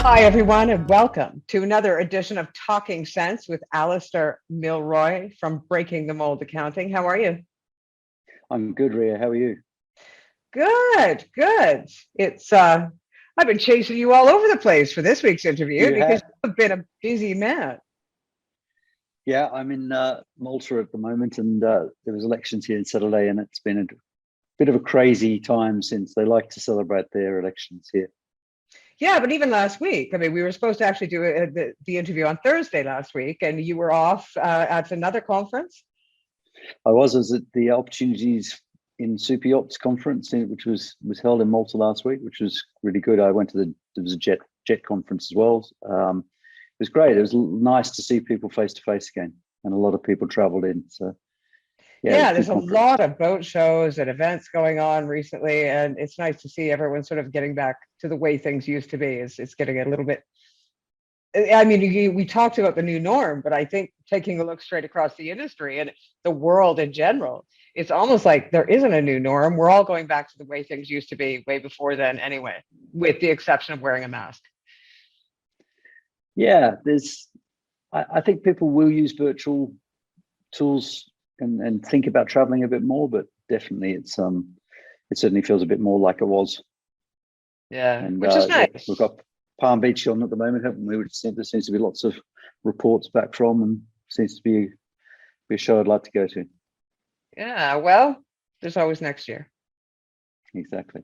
Hi, everyone, and welcome to another edition of Talking Sense with Alasdair Milroy from Breaking the Mold Accounting. How are you? I'm good, Ria. How are you? Good, good. I've been chasing you all over the place for this week's interview You because have? you've been a busy man. Yeah, I'm in Malta at the moment, and there was elections here on Saturday, and it's been a bit of a crazy time since they like to celebrate their elections here. Yeah, but even last week, I mean, we were supposed to actually do the interview on Thursday last week, and you were off at another conference. I was at the Opportunities in Super Yachts conference, which was held in Malta last week, which was really good. I went to there was a jet conference as well. It was great. It was nice to see people face to face again, and a lot of people travelled in. So yeah, it was Yeah, a good there's a conference. lot of boat shows and events going on recently, and it's nice to see everyone sort of getting back to the way things used to be. It's getting a little bit. I mean, we talked about the new norm, but I think taking a look straight across the industry and the world in general, it's almost like there isn't a new norm. We're all going back to the way things used to be way before then, anyway, with the exception of wearing a mask. Yeah, I think people will use virtual tools and think about traveling a bit more, but definitely it certainly feels a bit more like it was. Yeah, And which is yeah, we've nice. got Palm Beach on at the moment, haven't we? There seems to be lots of reports back from, and seems to be a show I'd like to go to. Yeah, well, there's always next year. Exactly.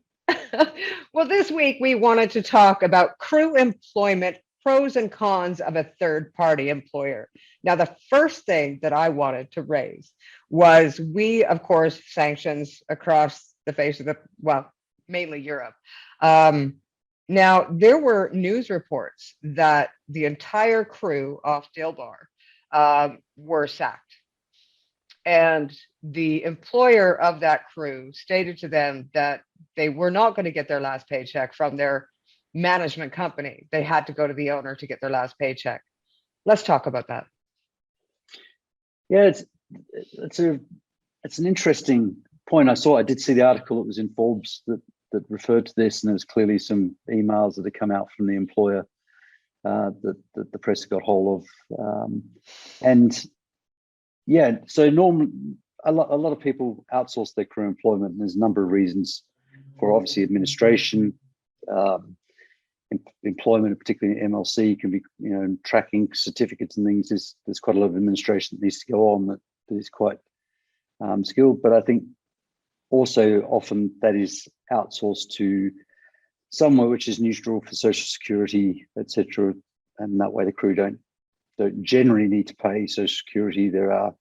Well, this week we wanted to talk about crew employment, pros and cons of a third party employer. Now, the first thing that I wanted to raise was of course, sanctions across the face of well, mainly Europe. Um, Now, there were news reports that the entire crew off Dilbar were sacked. And the employer of that crew stated to them that they were not going to get their last paycheck from their management company. They had to go to the owner to get their last paycheck. Let's talk about that. Yeah, it's a it's an interesting point. I did see the article that was in Forbes that referred to this, and there was clearly some emails that had come out from the employer that the press got hold of, and yeah, so normally a lot of people outsource their career employment, and there's a number of reasons for obviously administration, um, employment, particularly in MLC, can be tracking certificates and things. There's quite a lot of administration that needs to go on that is quite skilled, but I think also often that is outsourced to somewhere which is neutral for social security, etc. And that way the crew don't generally need to pay social security. There are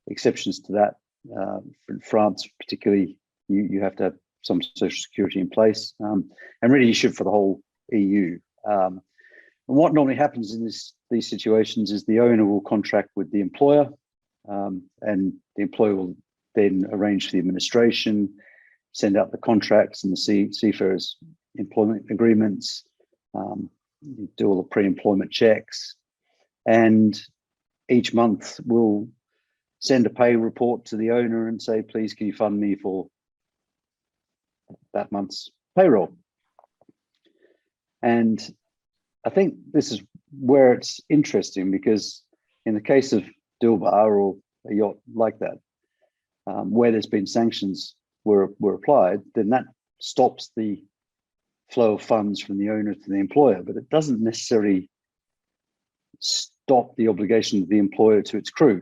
exceptions to that. For France, particularly, you have to have some social security in place, and really you should for the whole EU. And what normally happens in these situations is the owner will contract with the employer, and the employer will then arrange for the administration, send out the contracts and the seafarers' employment agreements, do all the pre-employment checks, and each month we'll send a pay report to the owner and say, please, can you fund me for that month's payroll? And I think this is where it's interesting, because in the case of Dilbar or a yacht like that, where there's been sanctions were applied, then that stops the flow of funds from the owner to the employer, but it doesn't necessarily stop the obligation of the employer to its crew.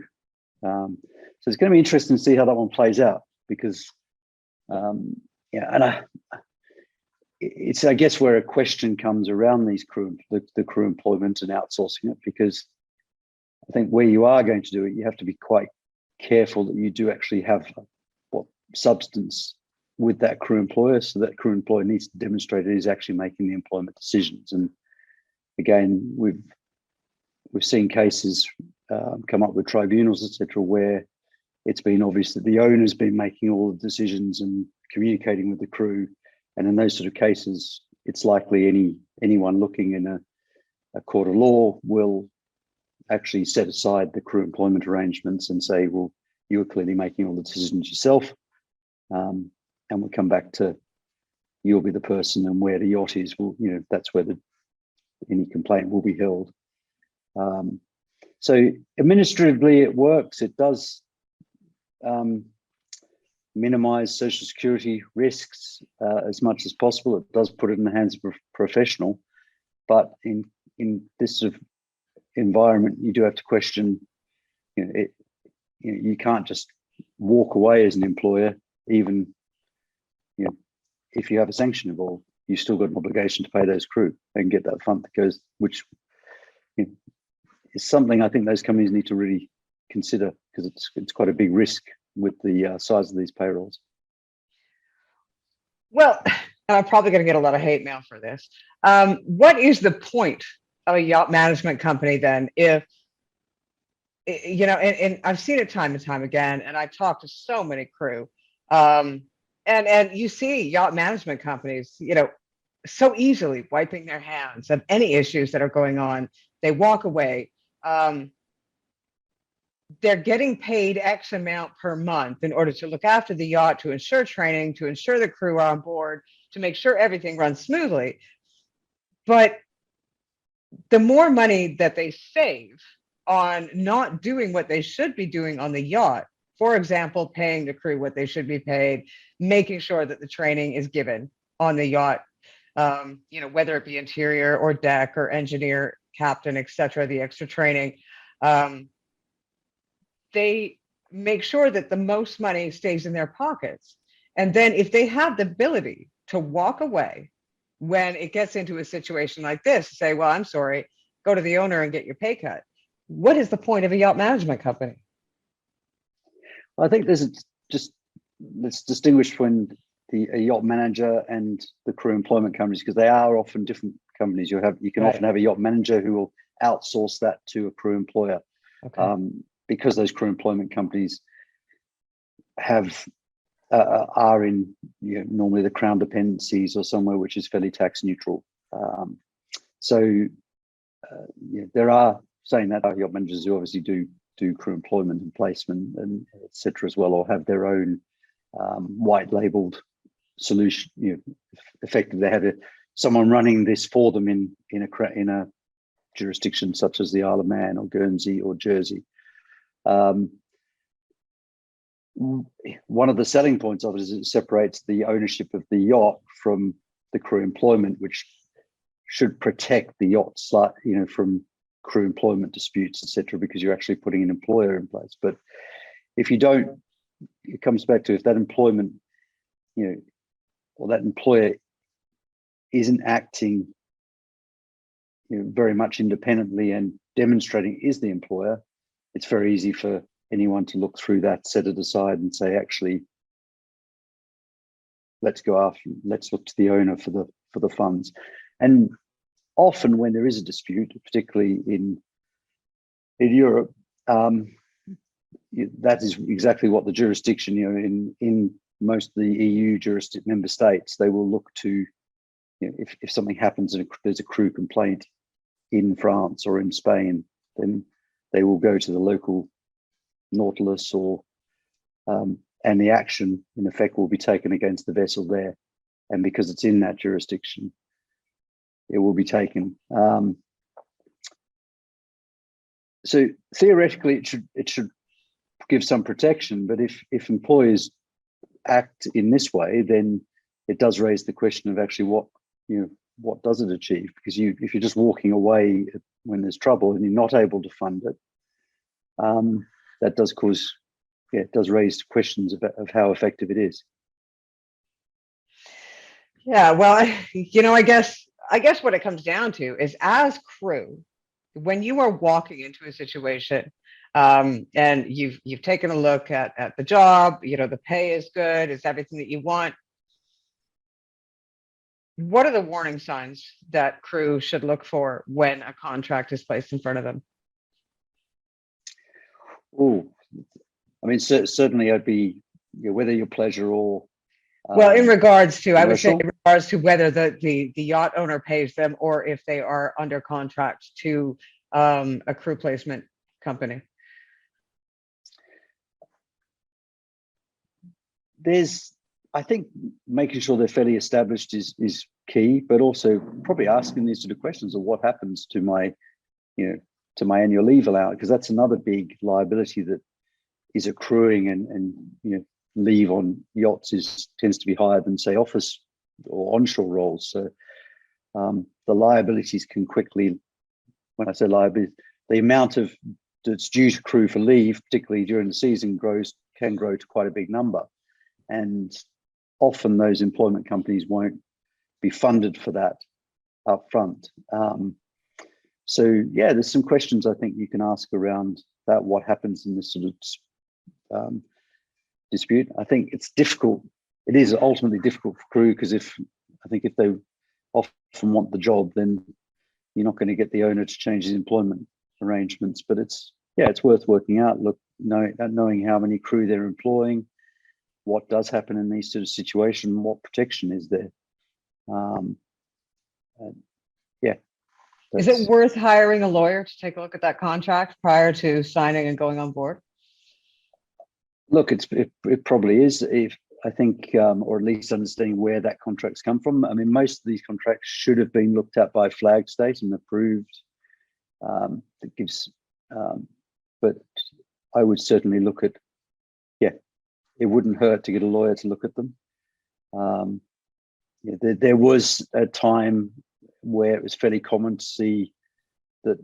So it's going to be interesting to see how that one plays out, because it's, I guess, where a question comes around these the crew employment and outsourcing it, because I think where you are going to do it, you have to be quite careful that you do actually have what substance with that crew employer, so that crew employer needs to demonstrate it is actually making the employment decisions. And again, we've seen cases come up with tribunals, etc., where it's been obvious that the owner's been making all the decisions and communicating with the crew. And in those sort of cases, it's likely anyone looking in a court of law will actually set aside the crew employment arrangements and say, well, you were clearly making all the decisions yourself. And we'll come back to, you'll be the person, and where the yacht is, well, that's where any complaint will be held. So administratively, it works. It does minimize social security risks as much as possible. It does put it in the hands of a professional, but in this sort of environment, you do have to question. You can't just walk away as an employer, even if you have a sanction involved. You've still got an obligation to pay those crew and get that fund that goes, which is something I think those companies need to really consider, because it's quite a big risk with the size of these payrolls. Well, and I'm probably going to get a lot of hate mail for this. What is the point of a yacht management company then, if, and I've seen it time and time again, and I've talked to so many crew, and you see yacht management companies, so easily wiping their hands of any issues that are going on. They walk away. They're getting paid X amount per month in order to look after the yacht, to ensure training, to ensure the crew are on board, to make sure everything runs smoothly. But the more money that they save on not doing what they should be doing on the yacht, for example, paying the crew what they should be paid, making sure that the training is given on the yacht, whether it be interior or deck or engineer, captain, etc., the extra training, they make sure that the most money stays in their pockets. And then if they have the ability to walk away when it gets into a situation like this, say, well, I'm sorry, go to the owner and get your pay cut. What is the point of a yacht management company? I think let's distinguish between a yacht manager and the crew employment companies, because they are often different companies. You can often have a yacht manager who will outsource that to a crew employer. Okay. Because those crew employment companies are in normally the Crown dependencies or somewhere which is fairly tax neutral. There are, saying that, yacht managers who obviously do crew employment and placement and etc. as well, or have their own white labeled solution. Effectively, they have someone running this for them in a jurisdiction such as the Isle of Man or Guernsey or Jersey. One of the selling points of it is it separates the ownership of the yacht from the crew employment, which should protect the yacht from crew employment disputes, etc., because you're actually putting an employer in place. But if you don't, it comes back to if that employment, or that employer isn't acting very much independently and demonstrating is the employer, it's very easy for anyone to look through that, set it aside and say, actually, let's look to the owner for the funds. And often when there is a dispute, particularly in Europe, that is exactly what the jurisdiction, in most of the EU member states, they will look to, if something happens and there's a crew complaint in France or in Spain, then they will go to the local Nautilus and the action in effect will be taken against the vessel there. And because it's in that jurisdiction, it will be taken. So theoretically, it should give some protection, but if employers act in this way, then it does raise the question of actually what does it achieve? Because if you're just walking away when there's trouble and you're not able to fund it, that does cause, it does raise questions of how effective it is. Yeah, well, I guess what it comes down to is, as crew, when you are walking into a situation, and you've taken a look at the job, the pay is good, it's everything that you want. What are the warning signs that crew should look for when a contract is placed in front of them? Oh, I mean, certainly I'd be, whether your pleasure or well, in regards to, I would say, commercial? in regards to whether the yacht owner pays them or if they are under contract to a crew placement company. There's I think making sure they're fairly established is key, but also probably asking these sort of questions of what happens to my, to my annual leave allowance, because that's another big liability that is accruing, and leave on yachts tends to be higher than, say, office or onshore roles. So the liabilities can quickly, when I say liability, the amount of that's due to accrue for leave, particularly during the season, can grow to quite a big number. And often those employment companies won't be funded for that up front. So yeah, there's some questions I think you can ask around that, what happens in this sort of dispute. I think it's difficult. It is ultimately difficult for crew, because if they often want the job, then you're not going to get the owner to change his employment arrangements. But it's worth working out. Look, knowing how many crew they're employing, what does happen in these sort of situations, what protection is there. Is it worth hiring a lawyer to take a look at that contract prior to signing and going on board? Look, it probably is. If I think, or at least understanding where that contract's come from. I mean, most of these contracts should have been looked at by flag state and approved. That gives, but I would certainly look at. It wouldn't hurt to get a lawyer to look at them. There was a time where it was fairly common to see that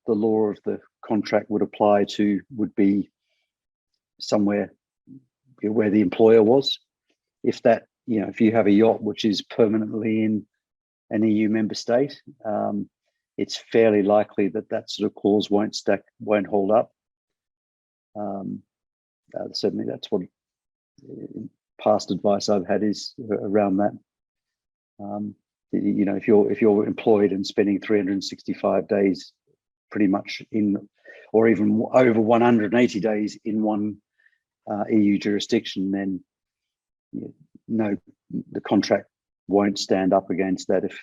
the law of the contract would be somewhere where the employer was. If you have a yacht which is permanently in an EU member state, it's fairly likely that sort of clause won't hold up. Certainly that's what past advice I've had is around that. If you're employed and spending 365 days pretty much in, or even over 180 days in one EU jurisdiction, then the contract won't stand up against that if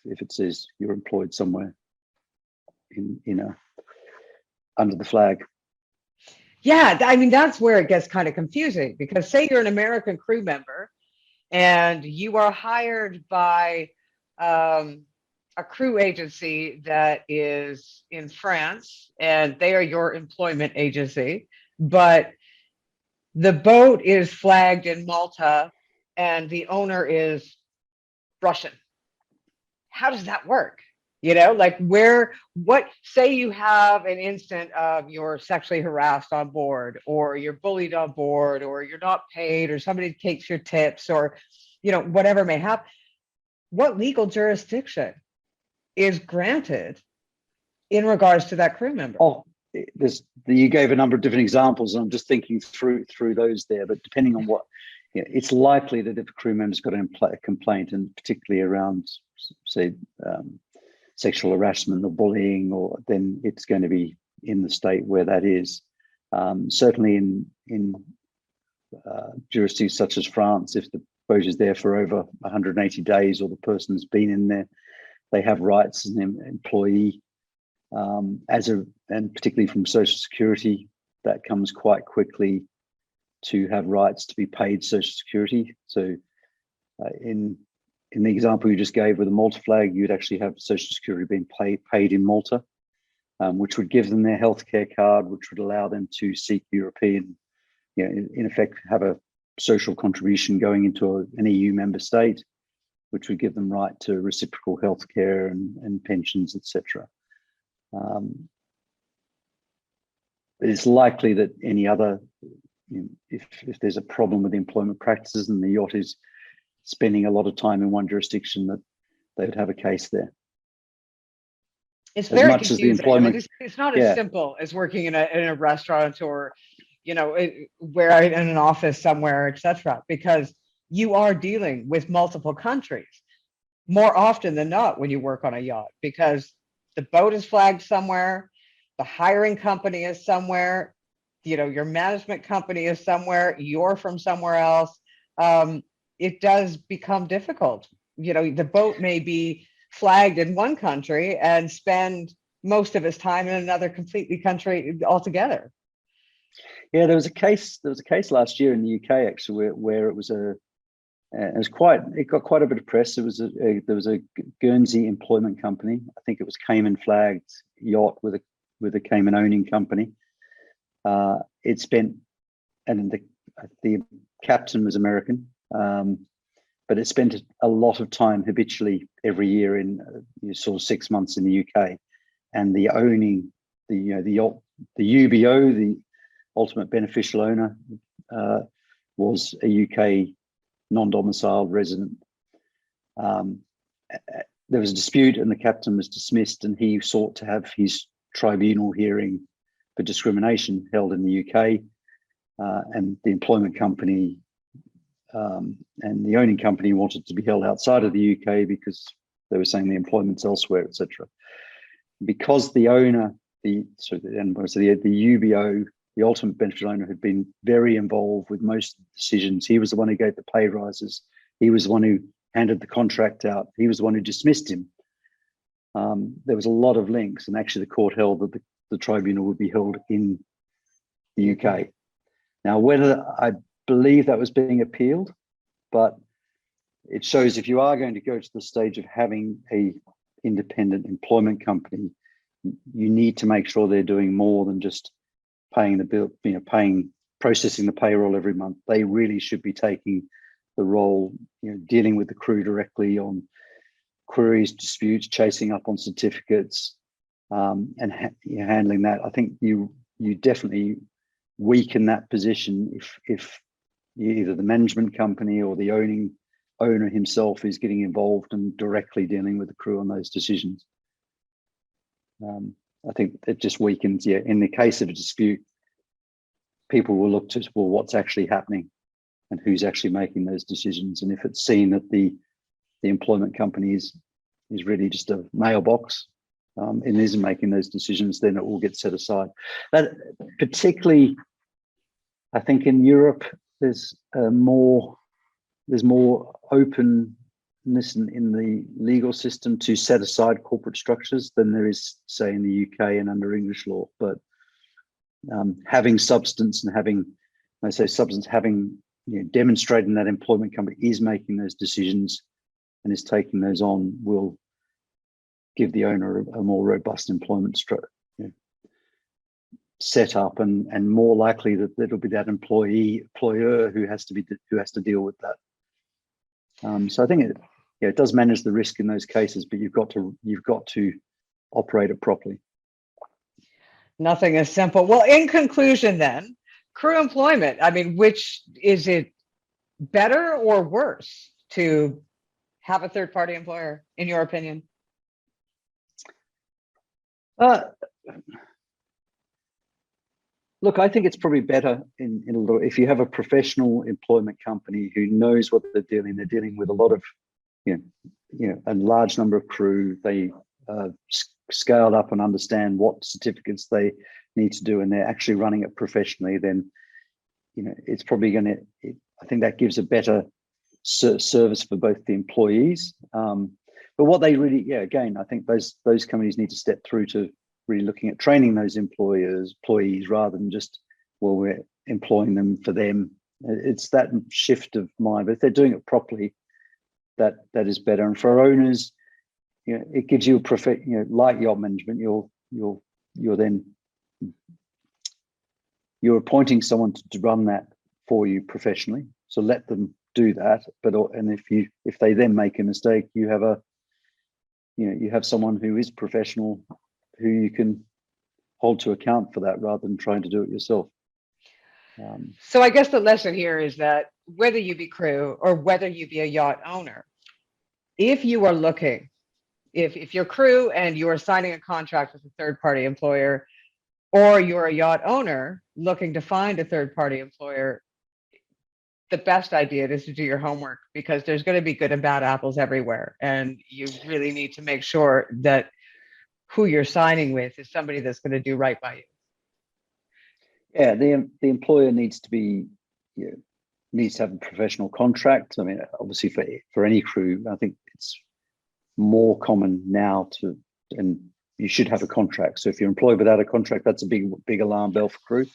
it says you're employed somewhere under the flag. Yeah, I mean, that's where it gets kind of confusing, because say you're an American crew member and you are hired by a crew agency that is in France, and they are your employment agency, but the boat is flagged in Malta and the owner is Russian. How does that work? Say you have an instant of you're sexually harassed on board, or you're bullied on board, or you're not paid, or somebody takes your tips, or, whatever may happen. What legal jurisdiction is granted in regards to that crew member? Oh, you gave a number of different examples, and I'm just thinking through those there, but depending on what, it's likely that if a crew member's got a complaint, and particularly around, say, sexual harassment or bullying, then it's going to be in the state where that is. Certainly in jurisdictions such as France, if the boat is there for over 180 days, or the person's been in there, they have rights as an employee, and particularly from Social Security, that comes quite quickly to have rights to be paid Social Security. So in the example you just gave with the Malta flag, you'd actually have Social Security being paid in Malta, which would give them their healthcare card, which would allow them to seek European, in effect, have a social contribution going into an EU member state, which would give them right to reciprocal healthcare and pensions, etc. It's likely that any other, if there's a problem with employment practices and the yacht is spending a lot of time in one jurisdiction, that they would have a case there. It's very much confusing. as the employment, it's not as simple as working in a restaurant, or where in an office somewhere, etc. Because you are dealing with multiple countries more often than not when you work on a yacht, because the boat is flagged somewhere, the hiring company is somewhere, your management company is somewhere, you're from somewhere else. It does become difficult. The boat may be flagged in one country and spend most of its time in another completely country altogether. Yeah, there was a case. There was a case last year in the UK actually where it was it got quite a bit of press. It was there was a Guernsey employment company. I think it was Cayman flagged yacht with a Cayman owning company. It spent, and the captain was American, but it spent a lot of time habitually every year in sort of 6 months in the UK, and the owning the yacht, the UBO, the ultimate beneficial owner, was a UK non-domiciled resident. There was a dispute and the captain was dismissed, and he sought to have his tribunal hearing for discrimination held in the UK, and the employment company and the owning company wanted to be held outside of the UK because they were saying the employment's elsewhere, etc. Because the owner, the UBO, the ultimate beneficial owner, had been very involved with most of the decisions. He was the one who gave the pay rises. He was the one who handed the contract out. He was the one who dismissed him. There was a lot of links, and actually the court held that the tribunal would be held in the UK. Now, whether I believe that was being appealed, but it shows if you are going to go to the stage of having a independent employment company, you need to make sure they're doing more than just paying the bill, processing the payroll every month. They really should be taking the role, dealing with the crew directly on queries, disputes, chasing up on certificates, and handling that. I think you definitely weaken that position if either the management company or the owner himself is getting involved and directly dealing with the crew on those decisions. I think it just weakens. Yeah, in the case of a dispute, people will look to, well, what's actually happening and who's actually making those decisions. And if it's seen that the employment company is really just a mailbox and isn't making those decisions, then it will get set aside. That particularly, I think in Europe, there's more openness in the legal system to set aside corporate structures than there is, say, in the UK and under English law. But having substance and having demonstrating that employment company is making those decisions and is taking those on will give the owner a more robust employment set up, and more likely that it'll be that employer who has to deal with that. So I think it does manage the risk in those cases, but you've got to operate it properly. Nothing is simple. Well, in conclusion, then, crew employment. I mean, which is it better or worse to have a third-party employer, in your opinion? Look, I think it's probably better if you have a professional employment company who knows what they're dealing. They're dealing with a lot of, a large number of crew. They scaled up and understand what certificates they need to do, and they're actually running it professionally. Then, it's probably going to. I think that gives a better service for both the employees. But what they really, again, I think those companies need to step through to really looking at training those employees rather than just, well, we're employing them for them. It's that shift of mind. But if they're doing it properly, that is better. And for owners, it gives you a like yacht management. You're appointing someone to run that for you professionally. So let them do that. And if they then make a mistake, you have someone who is professional, who you can hold to account for that rather than trying to do it yourself. So I guess the lesson here is that whether you be crew or whether you be a yacht owner, if you are looking, if you're crew and you are signing a contract with a third-party employer, or you're a yacht owner looking to find a third-party employer, the best idea is to do your homework, because there's going to be good and bad apples everywhere. And you really need to make sure that who you're signing with is somebody that's going to do right by you. Yeah, the employer needs to have a professional contract. I mean, obviously for any crew, I think it's more common now and you should have a contract. So if you're employed without a contract, that's a big alarm bell for crew.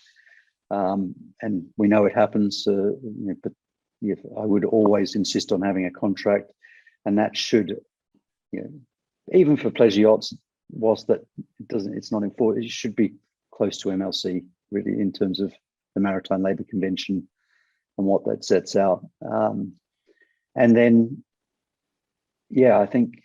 and we know it happens. But yeah, I would always insist on having a contract, and that should, even for pleasure yachts, whilst that it's not enforced, it should be close to MLC really in terms of the Maritime Labour Convention and what that sets out. And then, yeah, I think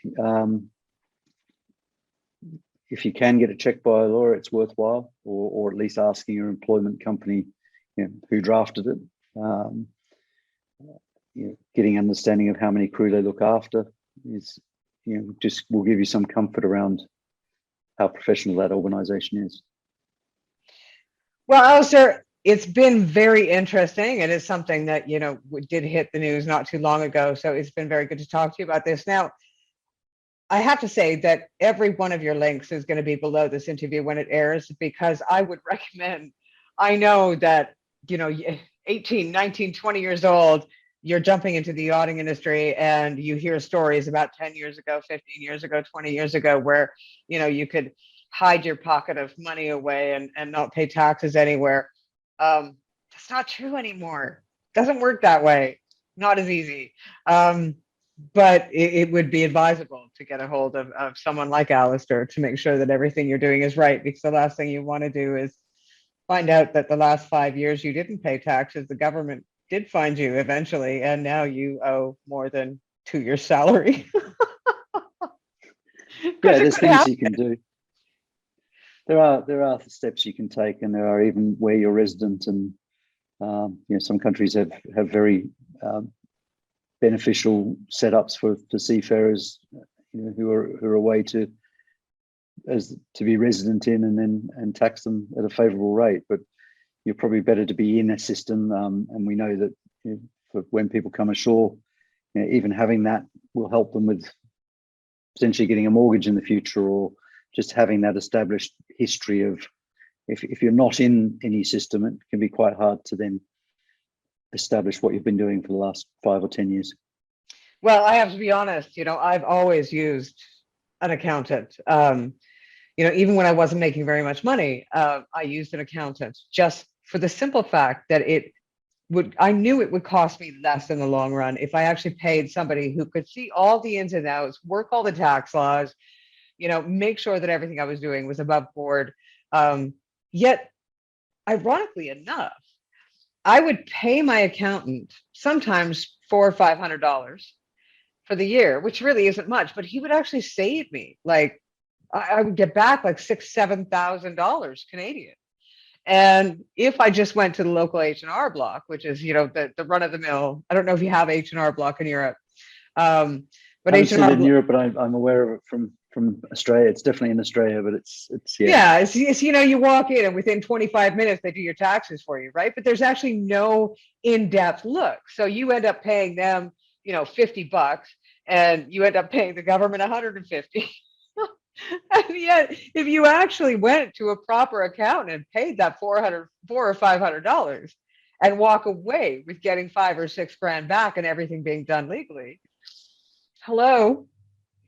if you can get it checked by a lawyer, it's worthwhile, or at least asking your employment company, who drafted it. Getting understanding of how many crew they look after is, just will give you some comfort around how professional that organisation is. Well, Alasdair, it's been very interesting, and it's something that did hit the news not too long ago. So it's been very good to talk to you about this. Now, I have to say that every one of your links is going to be below this interview when it airs, because I would recommend. I know that 18, 19, 20 years old, you're jumping into the yachting industry, and you hear stories about 10 years ago, 15 years ago, 20 years ago, where you could hide your pocket of money away and not pay taxes anywhere. That's not true anymore. Doesn't work that way. Not as easy. But it would be advisable to get a hold of someone like Alasdair to make sure that everything you're doing is right, because the last thing you want to do is find out that the last 5 years you didn't pay taxes. The government did find you eventually, and now you owe more than 2 years' salary. Yeah, there's things you can do. There are steps you can take, and there are even where you're resident, and some countries have very beneficial setups for seafarers who are away to be resident in, and tax them at a favourable rate. But you're probably better to be in a system, and we know that for when people come ashore, even having that will help them with potentially getting a mortgage in the future, or just having that established history of, if you're not in any system, it can be quite hard to then establish what you've been doing for the last 5 or 10 years. Well, I have to be honest, I've always used an accountant. Even when I wasn't making very much money, I used an accountant, just for the simple fact that I knew it would cost me less in the long run if I actually paid somebody who could see all the ins and outs, work all the tax laws, make sure that everything I was doing was above board. Yet, ironically enough, I would pay my accountant sometimes $400 or $500 for the year, which really isn't much, but he would actually save me. Like, I would get back like $6,000-$7,000 Canadian. And if I just went to the local H&R block, which is, the run of the mill, I don't know if you have H&R block in Europe. But I haven't seen it in Europe, but I'm aware of it from Australia. It's definitely in Australia, but it's yeah. It's you walk in and within 25 minutes they do your taxes for you, right? But there's actually no in-depth look. So you end up paying them, $50, and you end up paying the government $150. And yet, if you actually went to a proper accountant and paid that $400 or $500 and walk away with getting $5 or $6 grand back and everything being done legally, hello,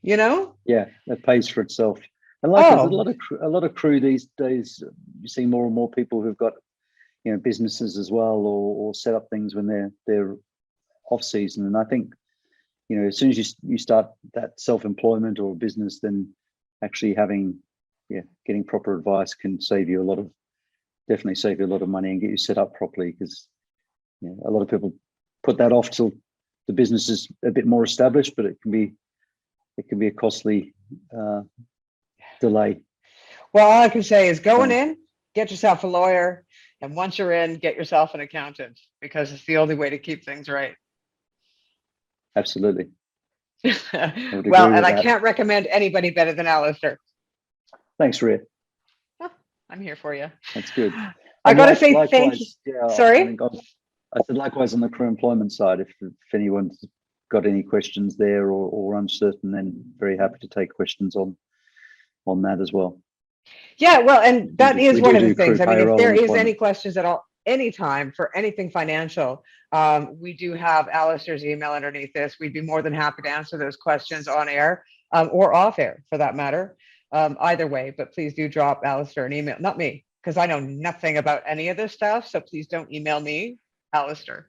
Yeah, that pays for itself. And a lot of crew these days, you see more and more people who've got businesses as well, or set up things when they're off season. And I think as soon as you start that self-employment or business, then actually getting proper advice can definitely save you a lot of money and get you set up properly, because a lot of people put that off till the business is a bit more established, but it can be a costly delay. Well, all I can say is going in, get yourself a lawyer, and once you're in, get yourself an accountant, because it's the only way to keep things right. Absolutely. Well, and I can't recommend anybody better than Alasdair. Thanks, Rhea. I'm here for you. That's good. I got to say thank you. Yeah, Sorry? I said likewise on the crew employment side. If anyone's got any questions there or uncertain, then very happy to take questions on that as well. Yeah, well, and that is one of the things. I mean, if there is any questions at all, anytime for anything financial, we do have Alasdair's email underneath this. We'd be more than happy to answer those questions on air or off air, for that matter. Either way, but please do drop Alasdair an email. Not me, because I know nothing about any of this stuff. So please don't email me, Alasdair.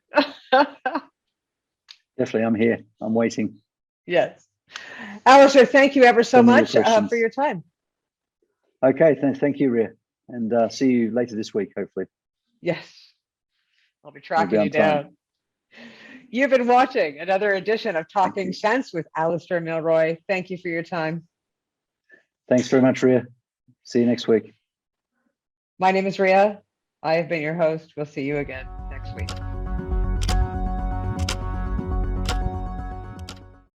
Definitely, I'm here. I'm waiting. Yes. Alasdair, thank you ever so Send me your much questions. for your time. Okay, thank you, Ria. And see you later this week, hopefully. Yes. I'll be We'll be tracking on you time. down. You've been watching another edition of Talking you. Sense with Alasdair Milroy. Thank you for your time. Thanks very much, Ria. See you next week. My name is Ria. I have been your host. We'll see you again.